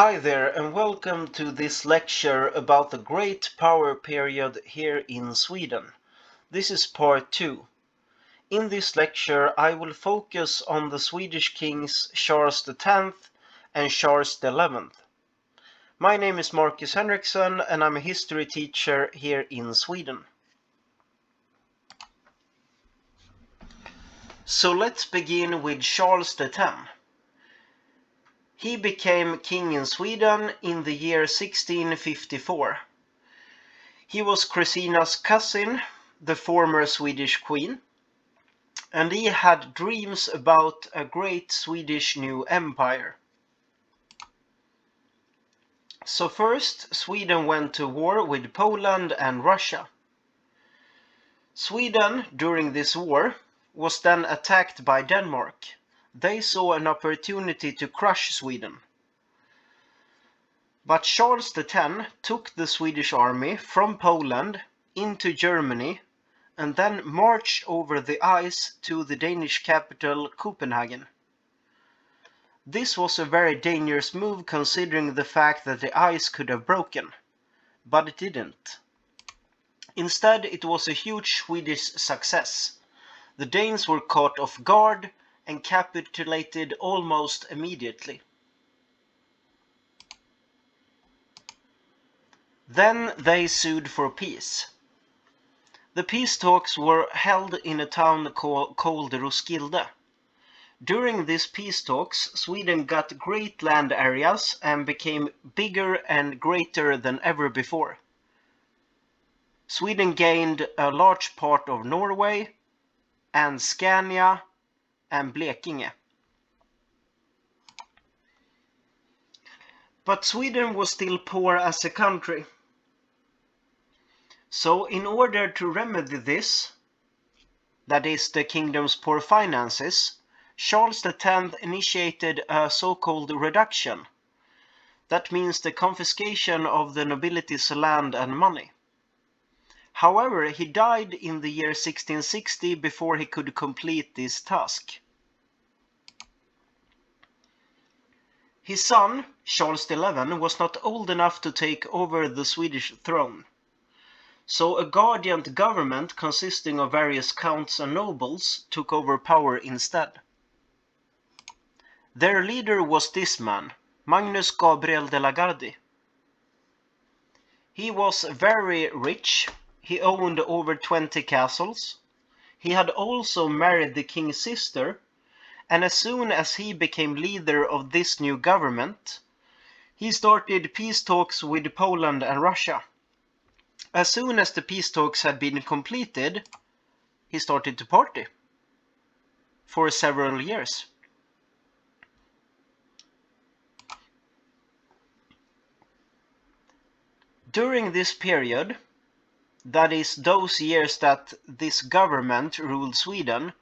Hi there, and welcome to this lecture about the Great Power Period here in Sweden. This is part 2. In this lecture I will focus on the Swedish kings Charles X and Charles XI. My name is Marcus Henriksson and I'm a history teacher here in Sweden. So let's begin with Charles X. He became king in Sweden in the year 1654. He was Christina's cousin, the former Swedish queen, and he had dreams about a great Swedish new empire. So first, Sweden went to war with Poland and Russia. Sweden, during this war, was then attacked by Denmark. They saw an opportunity to crush Sweden. But Charles X took the Swedish army from Poland into Germany and then marched over the ice to the Danish capital Copenhagen. This was a very dangerous move considering the fact that the ice could have broken, but it didn't. Instead, it was a huge Swedish success. The Danes were caught off guard and capitulated almost immediately. Then they sued for peace. The peace talks were held in a town called Roskilde. During these peace talks, Sweden got great land areas and became bigger and greater than ever before. Sweden gained a large part of Norway and Scania and Blekinge. But Sweden was still poor as a country. So in order to remedy this, that is the kingdom's poor finances, Charles X initiated a so-called reduction. That means the confiscation of the nobility's land and money. However, he died in the year 1660 before he could complete this task. His son, Charles XI, was not old enough to take over the Swedish throne. So a guardian government consisting of various counts and nobles took over power instead. Their leader was this man, Magnus Gabriel de la Gardie. He was very rich. He owned over 20 castles. He had also married the king's sister, and as soon as he became leader of this new government, he started peace talks with Poland and Russia. As soon as the peace talks had been completed, he started to party for several years. During this period, that is those years that this government ruled Sweden,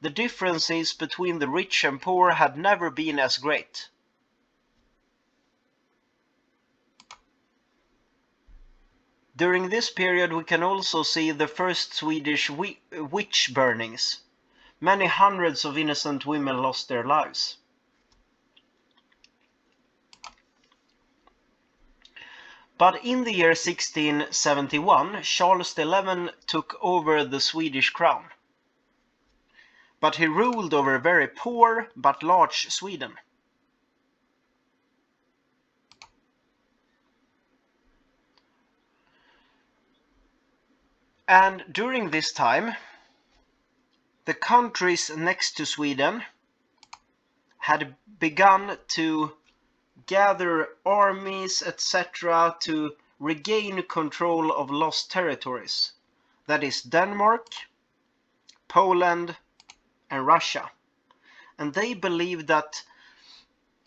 the differences between the rich and poor had never been as great. During this period we can also see the first Swedish witch burnings. Many hundreds of innocent women lost their lives. But in the year 1671, Charles XI took over the Swedish crown. But he ruled over very poor but large Sweden. And during this time, the countries next to Sweden had begun to gather armies, etc., to regain control of lost territories. That is Denmark, Poland, and Russia. And they believed that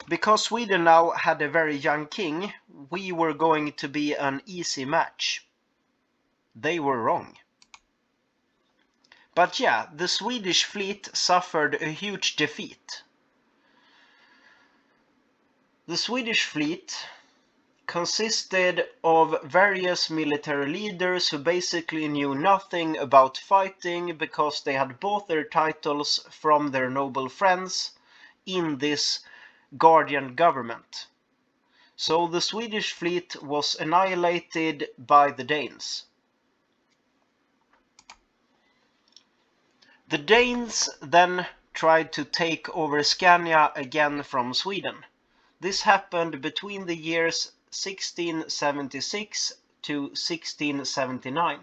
because Sweden now had a very young king, we were going to be an easy match. They were wrong. But yeah, the Swedish fleet suffered a huge defeat. The Swedish fleet consisted of various military leaders who basically knew nothing about fighting because they had bought their titles from their noble friends in this guardian government. So the Swedish fleet was annihilated by the Danes. The Danes then tried to take over Scania again from Sweden. This happened between the years 1676 to 1679.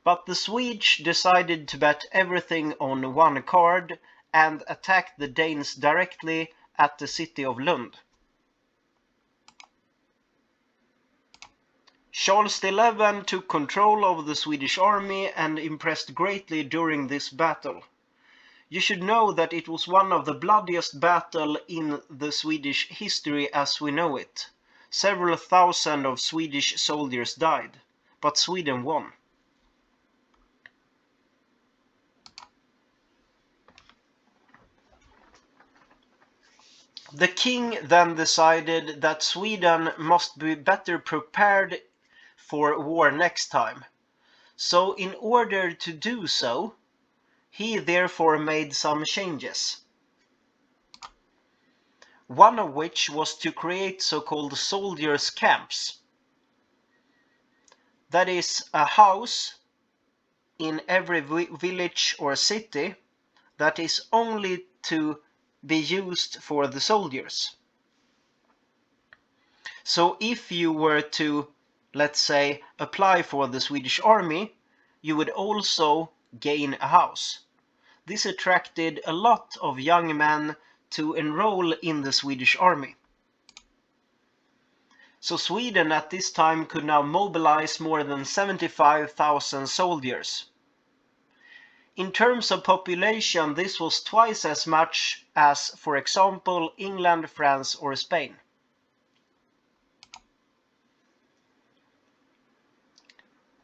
But the Swedes decided to bet everything on one card and attacked the Danes directly at the city of Lund. Charles XI took control of the Swedish army and impressed greatly during this battle. You should know that it was one of the bloodiest battles in the Swedish history as we know it. Several thousand of Swedish soldiers died, but Sweden won. The king then decided that Sweden must be better prepared for war next time. So in order to do so, he therefore made some changes. One of which was to create so-called soldiers' camps. That is a house in every village or city that is only to be used for the soldiers. So if you were to, let's say, apply for the Swedish army, you would also gain a house. This attracted a lot of young men to enroll in the Swedish army. So Sweden at this time could now mobilize more than 75,000 soldiers. In terms of population, this was twice as much as, for example, England, France, or Spain.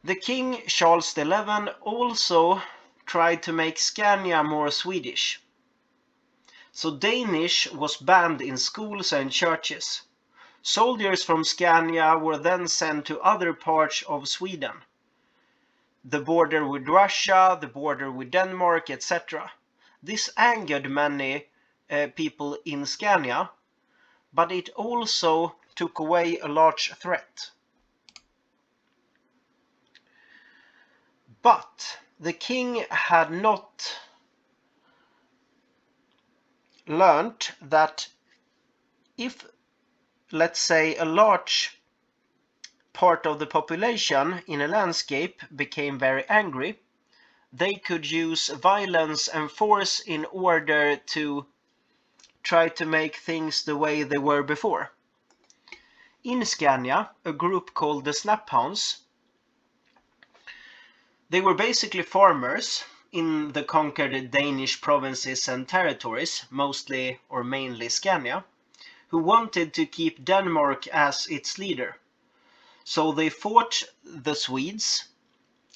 The King Charles XI also tried to make Scania more Swedish. So Danish was banned in schools and churches. Soldiers from Scania were then sent to other parts of Sweden. The border with Russia, the border with Denmark, etc. This angered many people in Scania, but it also took away a large threat. But the king had not learned that if, let's say, a large part of the population in a landscape became very angry, they could use violence and force in order to try to make things the way they were before. In Scania, a group called the Snaphounds, they were basically farmers in the conquered Danish provinces and territories, mostly or mainly Scania, who wanted to keep Denmark as its leader. So they fought the Swedes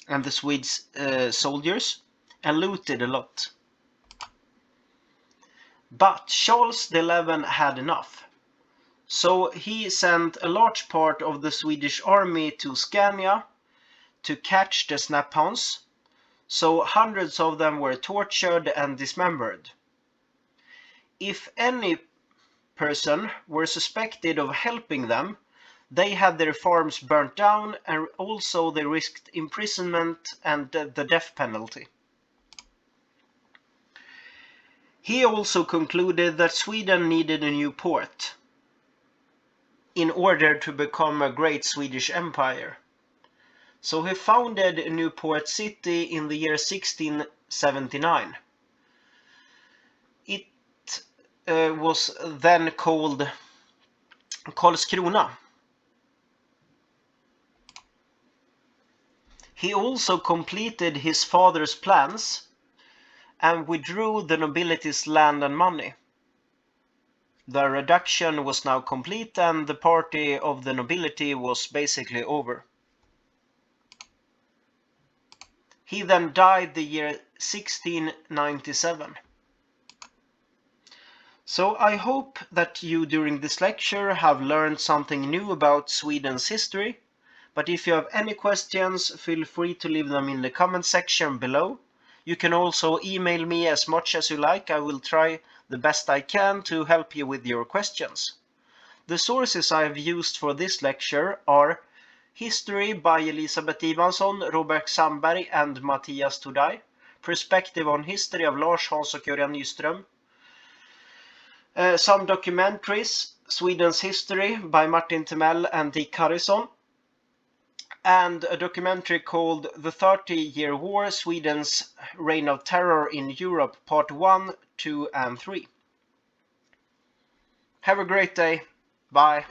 and the Swedes soldiers and looted a lot. But Charles XI had enough. So he sent a large part of the Swedish army to Scania to catch the Snaphounds. So hundreds of them were tortured and dismembered. If any person were suspected of helping them, they had their farms burnt down, and also they risked imprisonment and the death penalty. He also concluded that Sweden needed a new port in order to become a great Swedish empire. So he founded a new port city in the year 1679. It was then called Karlskrona. He also completed his father's plans and withdrew the nobility's land and money. The reduction was now complete and the party of the nobility was basically over. He then died the year 1697. So I hope that you during this lecture have learned something new about Sweden's history. But if you have any questions, feel free to leave them in the comment section below. You can also email me as much as you like. I will try the best I can to help you with your questions. The sources I have used for this lecture are History by Elisabeth Ivansson, Robert Sandberg and Mattias Tordaj. Perspective on History of Lars Hans och Örjan Nyström. Some documentaries, Sweden's History by Martin Timell and Dick Harrison. And a documentary called The 30-Year War, Sweden's Reign of Terror in Europe, Part 1, 2 and 3. Have a great day. Bye.